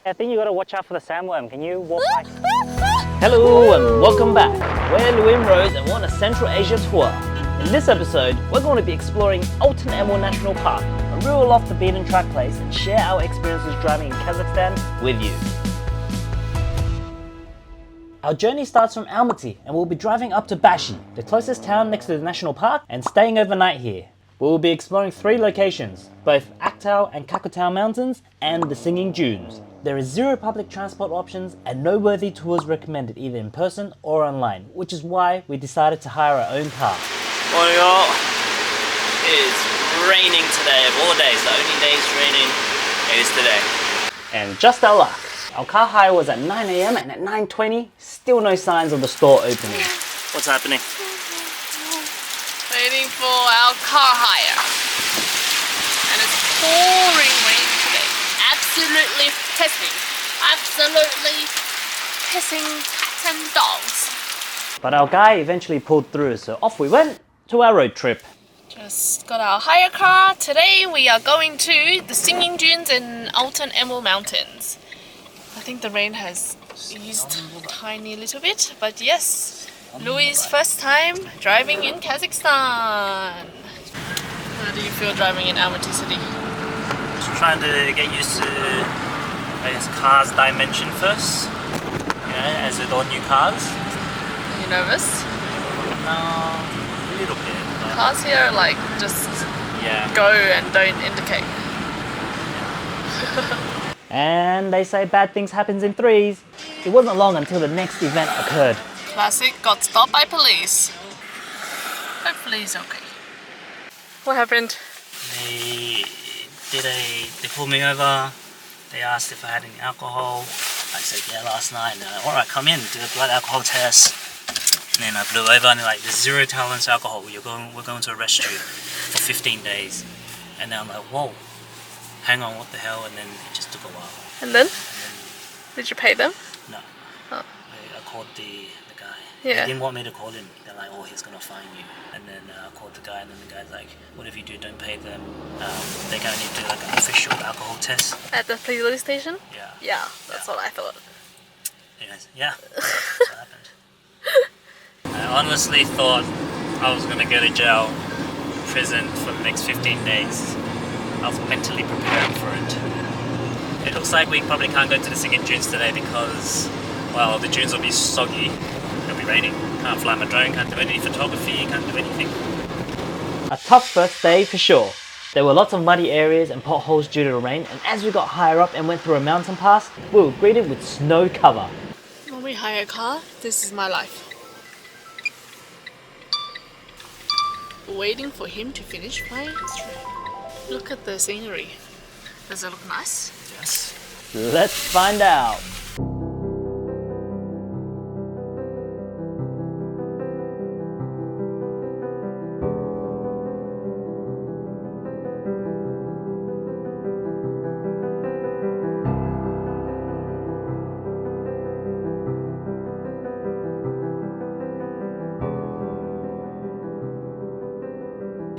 I think you gotta watch out for the sandworm. Can you walk by? Hello and welcome back. We're Louie and Rose and we're on a Central Asia tour. In this episode, we're going to be exploring Altyn Emel National Park, a real off the beaten track place, and share our experiences driving in Kazakhstan with you. Our journey starts from Almaty and we'll be driving up to Bashi, the closest town next to the national park, and staying overnight here. We will be exploring 3 locations, both Aktau and Kakutau mountains and the Singing Dunes. There is 0 public transport options and no worthy tours recommended either in person or online, which is why we decided to hire our own car. Morning all. It is raining today of all days. The only day it's raining is today. And just our luck, our car hire was at 9 AM and at 9:20, still no signs of the store opening. What's happening? Waiting for our car hire. And it's pouring rain today. Absolutely pissing. Absolutely pissing cats and dogs. But our guy eventually pulled through, so off we went to our road trip. Just got our hire car. Today we are going to the Singing Dunes in Altyn Emel Mountains. I think the rain has eased a tiny little bit, but yes, Louie's first time driving in Kazakhstan. How do you feel driving in Almaty city? Just trying to get used to, I guess, cars dimension first. You know, as with all new cars. Are you nervous? No, a little bit. But Cars here are like just yeah. go and don't indicate. And they say bad things happens in threes. It wasn't long until the next event occurred. Classic got stopped by police. Hopefully he's okay. What happened? They pulled me over. They asked if I had any alcohol. I said yeah last night. And they're like, alright, come in, do a blood alcohol test. And then I blew over and they're like, there's 0 tolerance alcohol. We're going to arrest you for 15 days. And then I'm like, whoa, hang on, what the hell? And then it just took a while. And then? Did you pay them? No. Oh. I called the guy. Yeah. They didn't want me to call him. They're like, oh, he's going to fine you. And then I called the guy and then the guy's like, whatever you do, don't pay them. They're going to need to do like an official alcohol test. At the police station? Yeah. Yeah, that's what I thought. Anyways, yeah, that's what happened. I honestly thought I was going to go to jail, prison for the next 15 days. I was mentally preparing for it. It looks like we probably can't go to the Singing Dunes today because, well, the dunes will be soggy. It'll be raining. Can't fly my drone, can't do any photography, can't do anything. A tough first day for sure. There were lots of muddy areas and potholes due to the rain, and as we got higher up and went through a mountain pass, we were greeted with snow cover. When we hire a car, this is my life. Waiting for him to finish flying his drone. Look at the scenery. Does it look nice? Yes. Let's find out.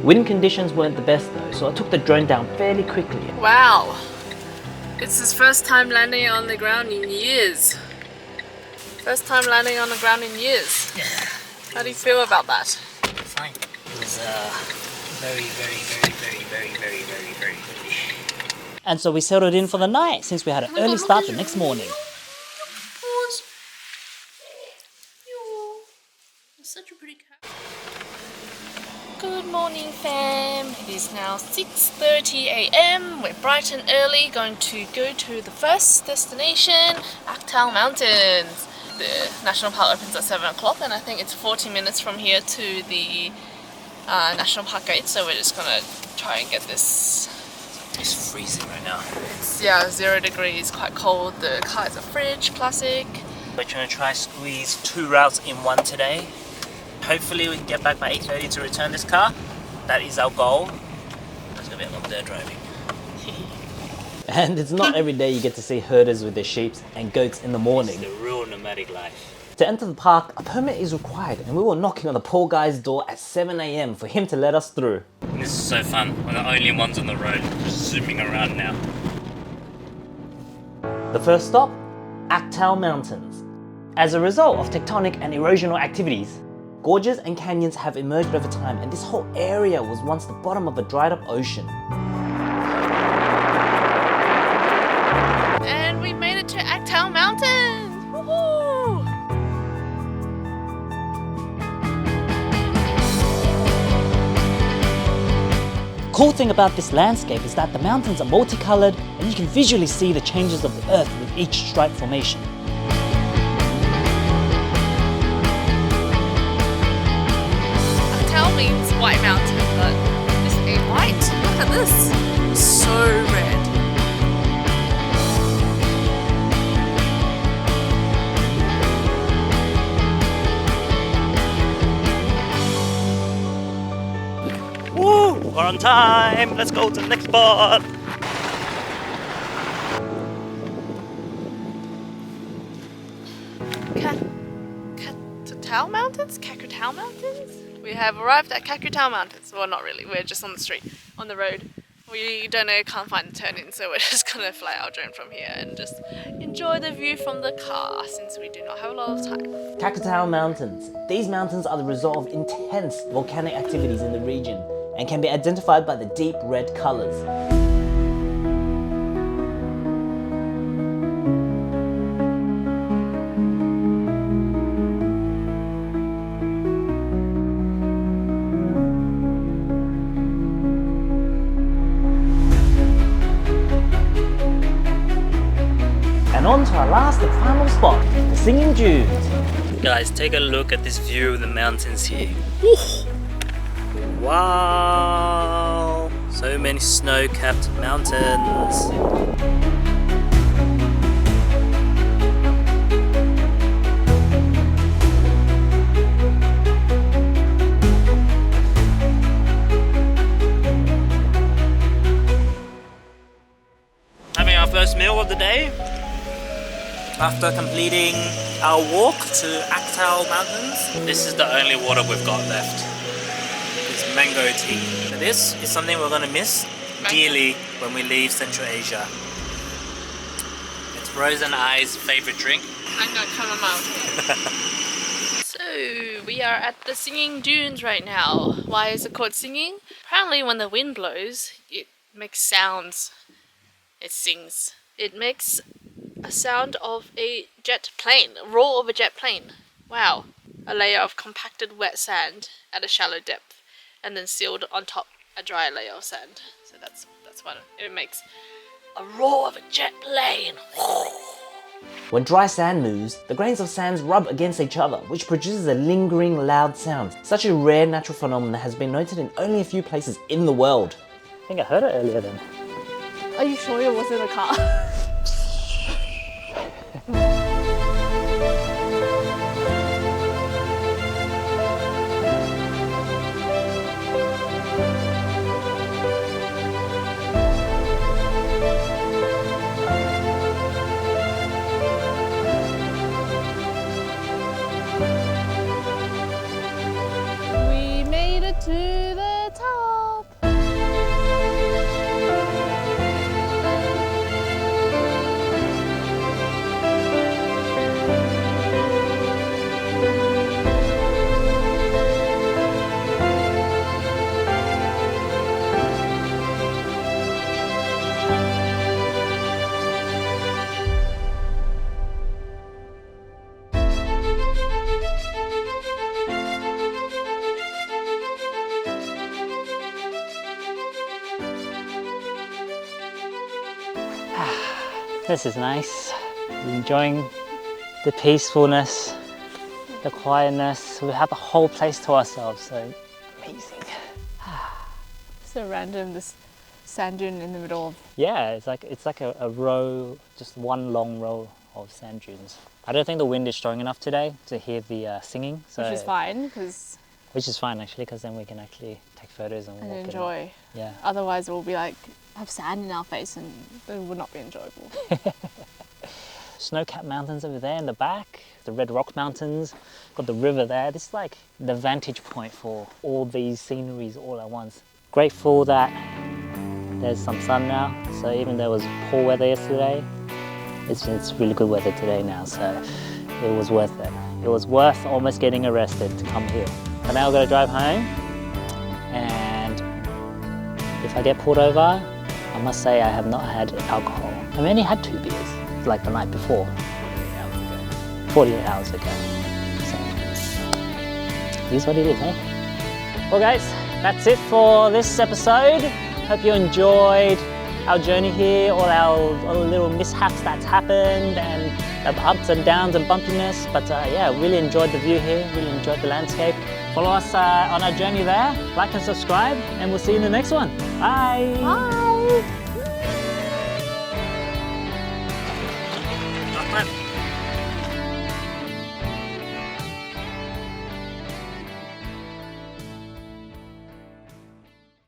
Wind conditions weren't the best though, so I took the drone down fairly quickly. Wow. It's his first time landing on the ground in years. First time landing on the ground in years. Yeah. How do you feel about that? Fine. It was very, very, very, very, very, very, very, very windy. And so we settled in for the night since we had an early start the next morning. Such a pretty cat. Good morning, fam. It is now 6:30 AM. We're bright and early, going to go to the first destination, Aktau Mountains. The national park opens at 7 o'clock, and I think it's 40 minutes from here to the national park gate. So we're just gonna try and get this. It's freezing right now. It's 0 degrees, quite cold. The car is a fridge, classic. We're trying to squeeze 2 routes in one today. Hopefully we can get back by 8:30 to return this car. That is our goal. It's gonna be a long day of driving. And it's not every day you get to see herders with their sheep and goats in the morning. It's the real nomadic life. To enter the park, a permit is required, and we were knocking on the poor guy's door at 7 AM for him to let us through. This is so fun. We're the only ones on the road, just zooming around now. The first stop, Altyn Mountains. As a result of tectonic and erosional activities, gorges and canyons have emerged over time, and this whole area was once the bottom of a dried up ocean. And we made it to Altyn Mountains! Woohoo! The cool thing about this landscape is that the mountains are multicolored and you can visually see the changes of the earth with each stripe formation. Altyn means white mountain, but this ain't white. Look at this. It's so red. Woo! We're on time! Let's go to the next spot! Kakutau Mountains? Kakutau Mountains? We have arrived at Kakutau Mountains. Well, not really. We're just on the street, on the road. We don't know, can't find the turn in, so we're just gonna fly our drone from here and just enjoy the view from the car since we do not have a lot of time. Kakutau Mountains. These mountains are the result of intense volcanic activities in the region and can be identified by the deep red colors. And on to our last and final spot, the Singing Dunes. Guys, take a look at this view of the mountains here. Woo! Wow! So many snow-capped mountains. Having our first meal of the day after completing our walk to Altyn Mountains. This is the only water we've got left. It's mango tea. So this is something we're going to miss dearly when we leave Central Asia. It's Rose and I's favorite drink. Mango chamomile tea. So we are at the Singing Dunes right now. Why is it called singing? Apparently when the wind blows, it makes sounds. It sings. It makes a sound of a jet plane, a roar of a jet plane. Wow. A layer of compacted wet sand at a shallow depth, and then sealed on top a dry layer of sand. So that's what it makes. A roar of a jet plane. When dry sand moves, the grains of sands rub against each other, which produces a lingering loud sound. Such a rare natural phenomenon has been noted in only a few places in the world. I think I heard it earlier then. Are you sure it wasn't a car? We made it to the top. This is nice. Enjoying the peacefulness, the quietness. We have the whole place to ourselves, so amazing. So random, this sand dune in the middle of... Yeah, it's like a row, just one long row of sand dunes. I don't think the wind is strong enough today to hear the singing. So, Which is fine, because... Which is fine actually, because then we can actually take photos and walk enjoy. Yeah. Otherwise we'll be like, have sand in our face and it would not be enjoyable. Snow-capped mountains over there in the back, the Red Rock Mountains, got the river there. This is like the vantage point for all these sceneries all at once. Grateful that there's some sun now, so even though it was poor weather yesterday, It's really good weather today now, so it was worth it. It was worth almost getting arrested to come here. But now we're gonna drive home, and if I get pulled over, I must say I have not had alcohol. I only had 2 beers, like the night before. 48 hours ago. So, here's what it is, eh? Well guys, that's it for this episode. Hope you enjoyed our journey here, all our little mishaps that's happened, and the ups and downs and bumpiness. But yeah, really enjoyed the view here, really enjoyed the landscape. Follow us on our journey there, like and subscribe, and we'll see you in the next one. Bye! Bye!